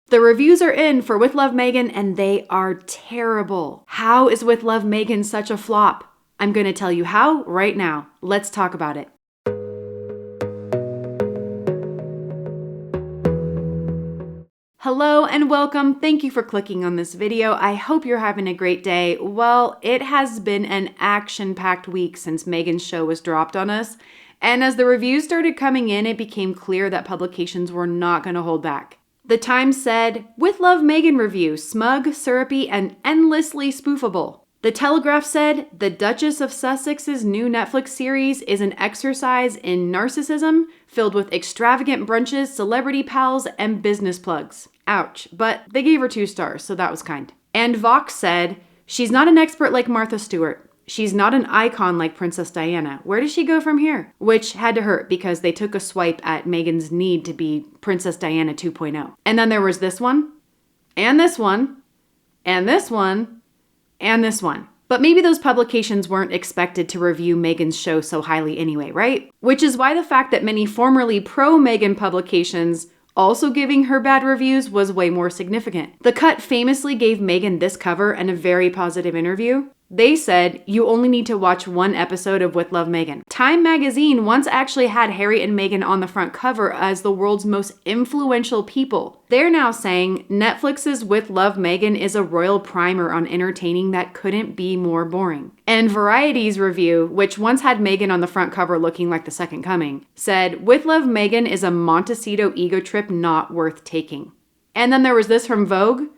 The reviews are in for With Love Meghan, and they are terrible. How is With Love Meghan such a flop? I'm going to tell you how right now. Let's talk about it. Hello and welcome. Thank you for clicking on this video. I hope you're having a great day. Well, it has been an action-packed week since Meghan's show was dropped on us. And as the reviews started coming in, it became clear that publications were not going to hold back. The Times said, With Love Meghan review, smug, syrupy, and endlessly spoofable. The Telegraph said, the Duchess of Sussex's new Netflix series is an exercise in narcissism filled with extravagant brunches, celebrity pals, and business plugs. Ouch, but they gave her 2 stars, so that was kind. And Vox said, she's not an expert like Martha Stewart. She's not an icon like Princess Diana. Where does she go from here? Which had to hurt because they took a swipe at Meghan's need to be Princess Diana 2.0. And then there was this one, and this one, and this one, and this one. But maybe those publications weren't expected to review Meghan's show so highly anyway, right? Which is why the fact that many formerly pro-Meghan publications also giving her bad reviews was way more significant. The Cut famously gave Meghan this cover and a very positive interview. They said, you only need to watch one episode of With Love Meghan. Time magazine once actually had Harry and Meghan on the front cover as the world's most influential people. They're now saying Netflix's With Love Meghan is a royal primer on entertaining that couldn't be more boring. And Variety's review, which once had Meghan on the front cover looking like the second coming, said, With Love Meghan is a Montecito ego trip not worth taking. And then there was this from Vogue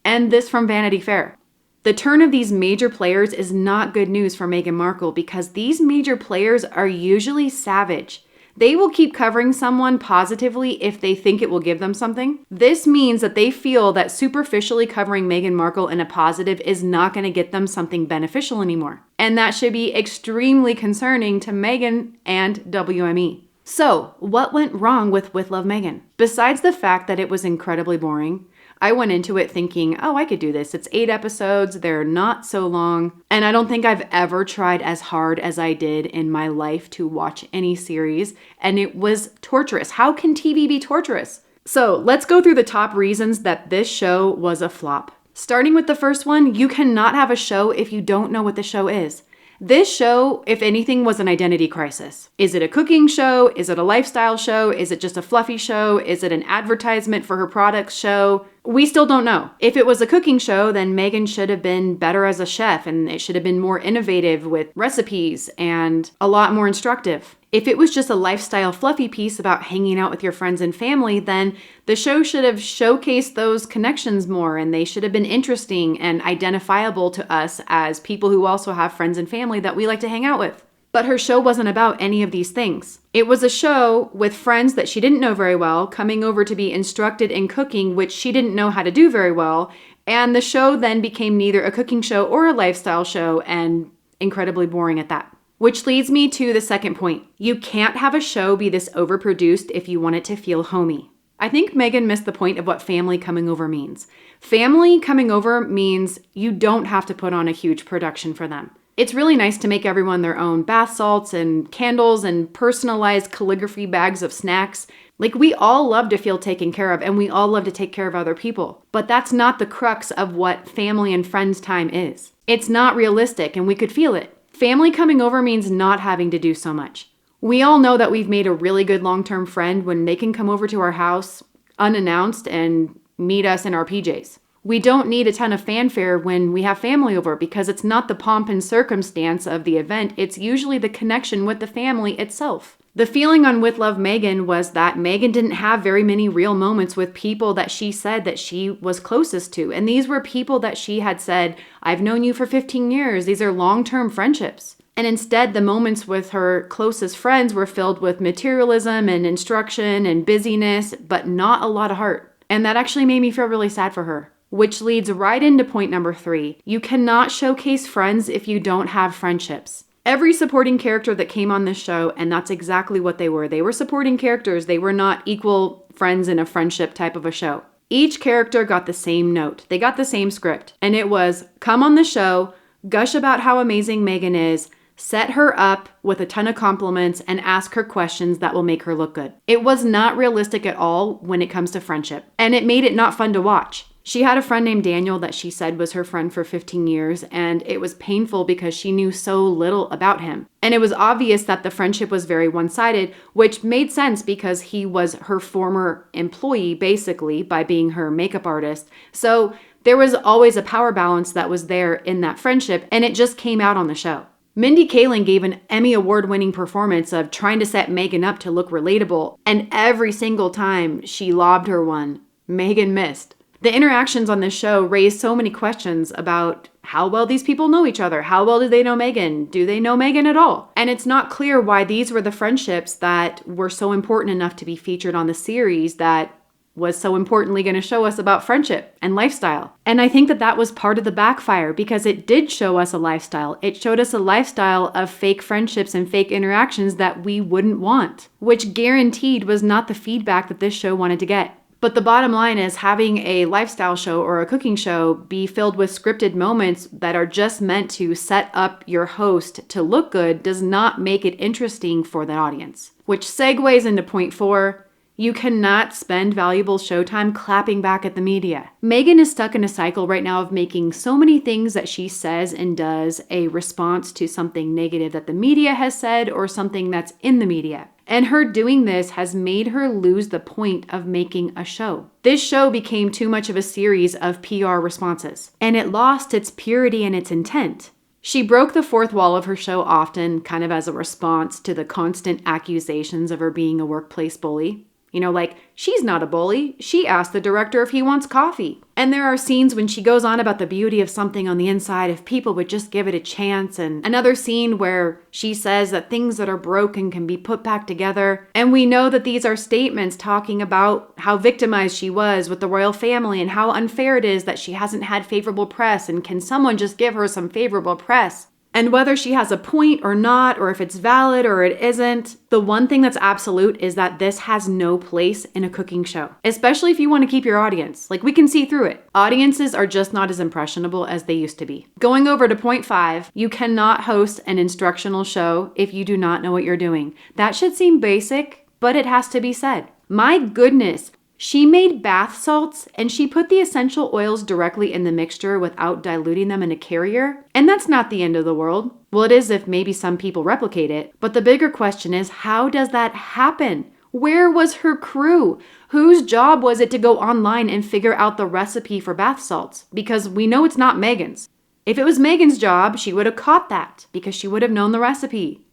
and this from Vanity Fair. The turn of these major players is not good news for Meghan Markle because these major players are usually savage. They will keep covering someone positively if they think it will give them something. This means that they feel that superficially covering Meghan Markle in a positive is not going to get them something beneficial anymore. And that should be extremely concerning to Meghan and WME. So, what went wrong with Love Meghan? Besides the fact that it was incredibly boring, I went into it thinking, oh, I could do this. It's 8 episodes. They're not so long. And I don't think I've ever tried as hard as I did in my life to watch any series. And it was torturous. How can TV be torturous? So let's go through the top reasons that this show was a flop. Starting with the first one, you cannot have a show if you don't know what the show is. This show, if anything, was an identity crisis. Is it a cooking show? Is it a lifestyle show? Is it just a fluffy show? Is it an advertisement for her products show? We still don't know. If it was a cooking show, then Meghan should have been better as a chef and it should have been more innovative with recipes and a lot more instructive. If it was just a lifestyle fluffy piece about hanging out with your friends and family, then the show should have showcased those connections more and they should have been interesting and identifiable to us as people who also have friends and family that we like to hang out with. But her show wasn't about any of these things. It was a show with friends that she didn't know very well coming over to be instructed in cooking, which she didn't know how to do very well. And the show then became neither a cooking show or a lifestyle show and incredibly boring at that. Which leads me to the second point. You can't have a show be this overproduced if you want it to feel homey. I think Meghan missed the point of what family coming over means. Family coming over means you don't have to put on a huge production for them. It's really nice to make everyone their own bath salts and candles and personalized calligraphy bags of snacks. Like, we all love to feel taken care of and we all love to take care of other people. But that's not the crux of what family and friends time is. It's not realistic and we could feel it. Family coming over means not having to do so much. We all know that we've made a really good long-term friend when they can come over to our house unannounced and meet us in our PJs. We don't need a ton of fanfare when we have family over because it's not the pomp and circumstance of the event, it's usually the connection with the family itself. The feeling on With Love Meghan was that Meghan didn't have very many real moments with people that she said that she was closest to. And these were people that she had said, I've known you for 15 years. These are long-term friendships. And instead, the moments with her closest friends were filled with materialism and instruction and busyness, but not a lot of heart. And that actually made me feel really sad for her. Which leads right into point number 3. You cannot showcase friends if you don't have friendships. Every supporting character that came on this show, and that's exactly what they were supporting characters. They were not equal friends in a friendship type of a show. Each character got the same note. They got the same script. And it was, come on the show, gush about how amazing Meghan is, set her up with a ton of compliments, and ask her questions that will make her look good. It was not realistic at all when it comes to friendship, and it made it not fun to watch. She had a friend named Daniel that she said was her friend for 15 years, and it was painful because she knew so little about him. And it was obvious that the friendship was very one-sided, which made sense because he was her former employee, basically, by being her makeup artist. So there was always a power balance that was there in that friendship, and it just came out on the show. Mindy Kaling gave an Emmy Award-winning performance of trying to set Meghan up to look relatable, and every single time she lobbed her one, Meghan missed. The interactions on this show raised so many questions about how well these people know each other. How well do they know Meghan? Do they know Meghan at all? And it's not clear why these were the friendships that were so important enough to be featured on the series that was so importantly going to show us about friendship and lifestyle. And I think that that was part of the backfire because it did show us a lifestyle. It showed us a lifestyle of fake friendships and fake interactions that we wouldn't want, which guaranteed was not the feedback that this show wanted to get. But the bottom line is having a lifestyle show or a cooking show be filled with scripted moments that are just meant to set up your host to look good does not make it interesting for the audience. Which segues into point 4. You cannot spend valuable showtime clapping back at the media. Meghan is stuck in a cycle right now of making so many things that she says and does a response to something negative that the media has said or something that's in the media. And her doing this has made her lose the point of making a show. This show became too much of a series of PR responses, and it lost its purity and its intent. She broke the fourth wall of her show often, kind of as a response to the constant accusations of her being a workplace bully. You know, like, she's not a bully. She asked the director if he wants coffee. And there are scenes when she goes on about the beauty of something on the inside if people would just give it a chance. And another scene where she says that things that are broken can be put back together. And we know that these are statements talking about how victimized she was with the royal family and how unfair it is that she hasn't had favorable press. And can someone just give her some favorable press? And whether she has a point or not, or if it's valid or it isn't, the one thing that's absolute is that this has no place in a cooking show, especially if you want to keep your audience. Like, we can see through it. Audiences are just not as impressionable as they used to be. Going over to point 5, you cannot host an instructional show if you do not know what you're doing. That should seem basic, but it has to be said. My goodness. She made bath salts and she put the essential oils directly in the mixture without diluting them in a carrier. And that's not the end of the world. Well, it is if maybe some people replicate it. But the bigger question is, how does that happen? Where was her crew? Whose job was it to go online and figure out the recipe for bath salts? Because we know it's not Meghan's. If it was Meghan's job, she would have caught that because she would have known the recipe.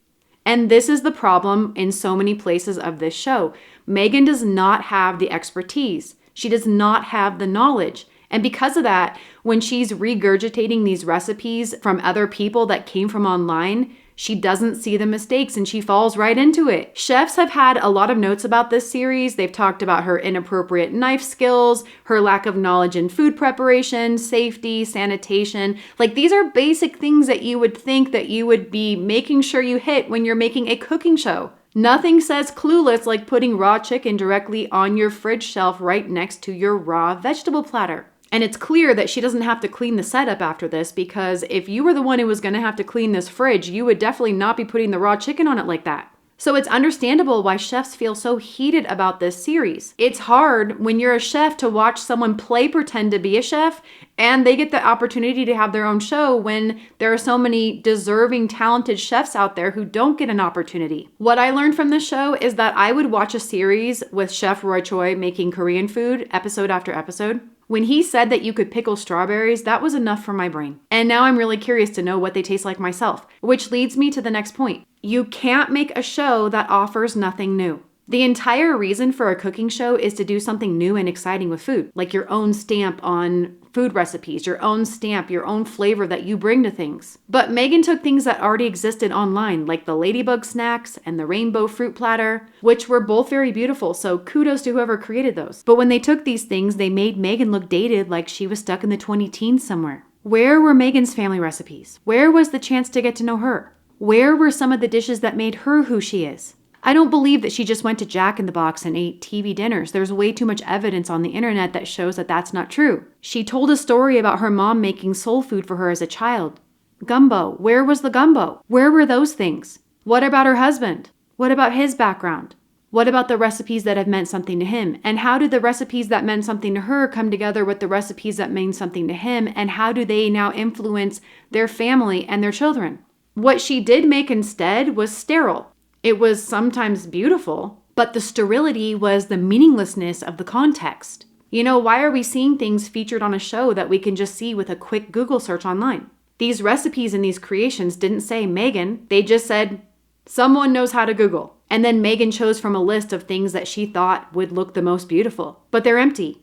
And this is the problem in so many places of this show. Meghan does not have the expertise. She does not have the knowledge. And because of that, when she's regurgitating these recipes from other people that came from online, she doesn't see the mistakes and she falls right into it. Chefs have had a lot of notes about this series. They've talked about her inappropriate knife skills, her lack of knowledge in food preparation, safety, sanitation. Like, these are basic things that you would think that you would be making sure you hit when you're making a cooking show. Nothing says clueless like putting raw chicken directly on your fridge shelf right next to your raw vegetable platter. And it's clear that she doesn't have to clean the setup after this, because if you were the one who was going to have to clean this fridge, you would definitely not be putting the raw chicken on it like that. So it's understandable why chefs feel so heated about this series. It's hard when you're a chef to watch someone play pretend to be a chef and they get the opportunity to have their own show when there are so many deserving, talented chefs out there who don't get an opportunity. What I learned from this show is that I would watch a series with Chef Roy Choi making Korean food episode after episode. When he said that you could pickle strawberries, that was enough for my brain. And now I'm really curious to know what they taste like myself, which leads me to the next point. You can't make a show that offers nothing new. The entire reason for a cooking show is to do something new and exciting with food, like your own stamp on food recipes, your own stamp, your own flavor that you bring to things. But Meghan took things that already existed online, like the ladybug snacks and the rainbow fruit platter, which were both very beautiful, so kudos to whoever created those. But when they took these things, they made Meghan look dated, like she was stuck in the 2010s somewhere. Where were Meghan's family recipes? Where was the chance to get to know her? Where were some of the dishes that made her who she is? I don't believe that she just went to Jack in the Box and ate TV dinners. There's way too much evidence on the internet that shows that that's not true. She told a story about her mom making soul food for her as a child. Gumbo. Where was the gumbo? Where were those things? What about her husband? What about his background? What about the recipes that have meant something to him? And how did the recipes that meant something to her come together with the recipes that mean something to him? And how do they now influence their family and their children? What she did make instead was sterile. It was sometimes beautiful, but the sterility was the meaninglessness of the context. You know, why are we seeing things featured on a show that we can just see with a quick Google search online? These recipes and these creations didn't say Meghan. They just said, someone knows how to Google. And then Meghan chose from a list of things that she thought would look the most beautiful, but they're empty.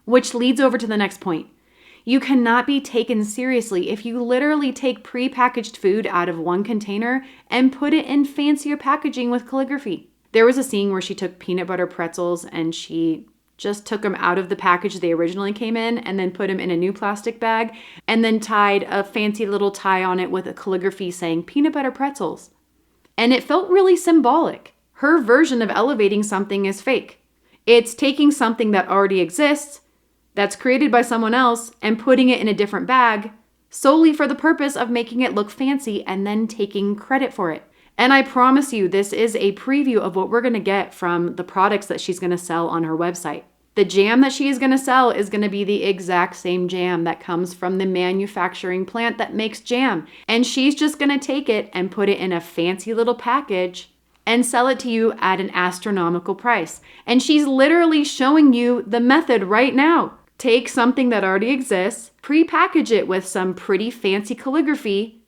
Which leads over to the next point. You cannot be taken seriously if you literally take pre-packaged food out of one container and put it in fancier packaging with calligraphy. There was a scene where she took peanut butter pretzels and she just took them out of the package they originally came in and then put them in a new plastic bag and then tied a fancy little tie on it with a calligraphy saying peanut butter pretzels. And it felt really symbolic. Her version of elevating something is fake. It's taking something that already exists, that's created by someone else, and putting it in a different bag solely for the purpose of making it look fancy and then taking credit for it. And I promise you, this is a preview of what we're going to get from the products that she's going to sell on her website. The jam that she is going to sell is going to be the exact same jam that comes from the manufacturing plant that makes jam. And she's just going to take it and put it in a fancy little package and sell it to you at an astronomical price. And she's literally showing you the method right now. Take something that already exists, pre-package it with some pretty fancy calligraphy,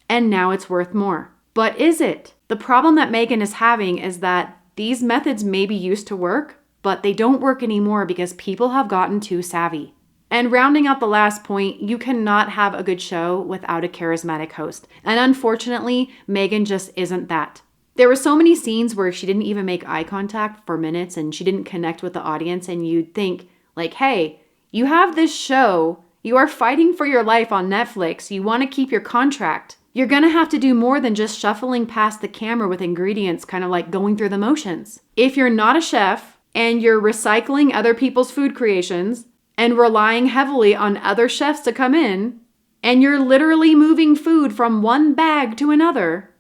and now it's worth more. But is it? The problem that Meghan is having is that these methods may be used to work, but they don't work anymore because people have gotten too savvy. And rounding out the last point, you cannot have a good show without a charismatic host. And unfortunately, Meghan just isn't that. There were so many scenes where she didn't even make eye contact for minutes and she didn't connect with the audience, and you'd think, like, hey, you have this show, you are fighting for your life on Netflix, you want to keep your contract. You're going to have to do more than just shuffling past the camera with ingredients, kind of like going through the motions. If you're not a chef, and you're recycling other people's food creations and relying heavily on other chefs to come in, and you're literally moving food from one bag to another,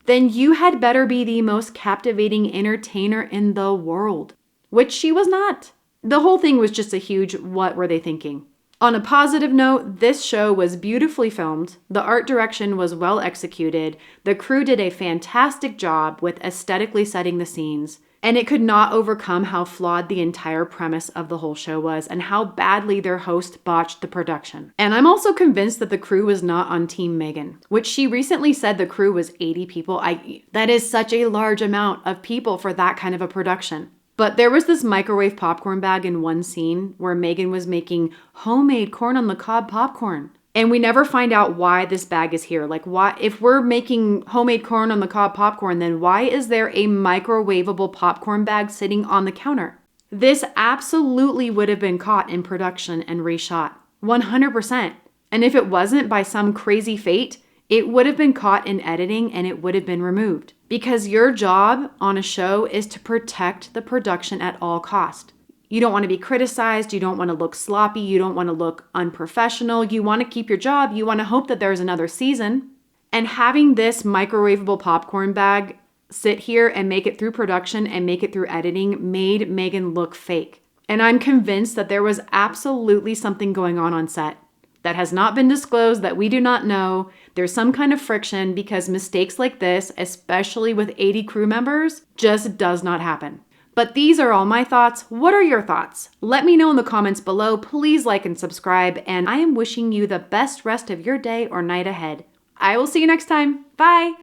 then you had better be the most captivating entertainer in the world, which she was not. The whole thing was just a huge what were they thinking. On a positive note, this show was beautifully filmed, the art direction was well executed, the crew did a fantastic job with aesthetically setting the scenes, and it could not overcome how flawed the entire premise of the whole show was and how badly their host botched the production. And I'm also convinced that the crew was not on Team Meghan, which she recently said the crew was 80 people. That is such a large amount of people for that kind of a production. But there was this microwave popcorn bag in one scene where Meghan was making homemade corn on the cob popcorn. And we never find out why this bag is here. Like, why, if we're making homemade corn on the cob popcorn, then why is there a microwavable popcorn bag sitting on the counter? This absolutely would have been caught in production and reshot. 100%. And if it wasn't by some crazy fate, it would have been caught in editing and it would have been removed. Because your job on a show is to protect the production at all cost. You don't want to be criticized. You don't want to look sloppy. You don't want to look unprofessional. You want to keep your job. You want to hope that there's another season. And having this microwavable popcorn bag sit here and make it through production and make it through editing made Meghan look fake. And I'm convinced that there was absolutely something going on set that has not been disclosed, that we do not know. There's some kind of friction because mistakes like this, especially with 80 crew members, just does not happen. But these are all my thoughts. What are your thoughts? Let me know in the comments below. Please like and subscribe, and I am wishing you the best rest of your day or night ahead. I will see you next time. Bye!